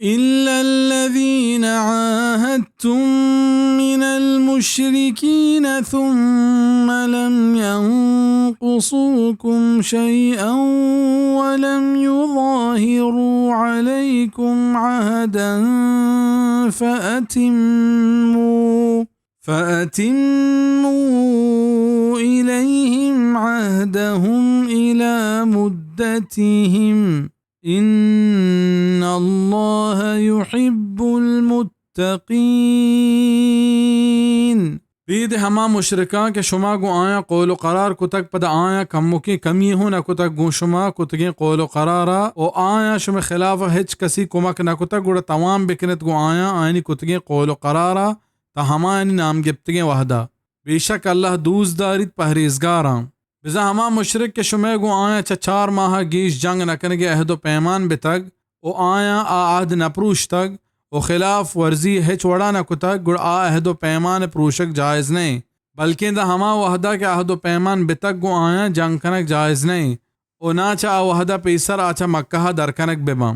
إلا الذين عاهدتم من المشركين ثم لم ينقصوكم شيئا ولم يظاهروا عليكم عهدا فأتموا إليهم عهدهم إلى مدتهم إن الله يحب المتقين. بيد हमा मुशरिकां के शुमा गो आया कौलो करार कुतक पद आया कम्मुकी कमी हो न कुतक गो शुमा कुतगे कौलो करारा ओ आया शुम खिलाफ हिच कसी कुमक न कुतक गुड़ तमाम बिकनत गो आया आयनी कुतगे कौलो करारा ता हमा यानी नाम गिफ्तगे वहदा बेशक अल्लाह दूसदारित परहेजगारां बिजा हमा मुशरिक के शुमे गो आया 4 माह गीश जंग न कनगे अहदो पैमान बितग ओ आया आहद न प्रूश तग ओ खिलाफ वर्जी हिच वड़ा न कुतक गुड़ अहदो पैमान प्रूशक जायज़ नहीं बल्कि द हमा वहदा के अहदो पैमान बितक गो आया जंग कनक जायज़ नहीं ओ ना चा वहदा पेसर आचा मक्का दरकनक बेबाम।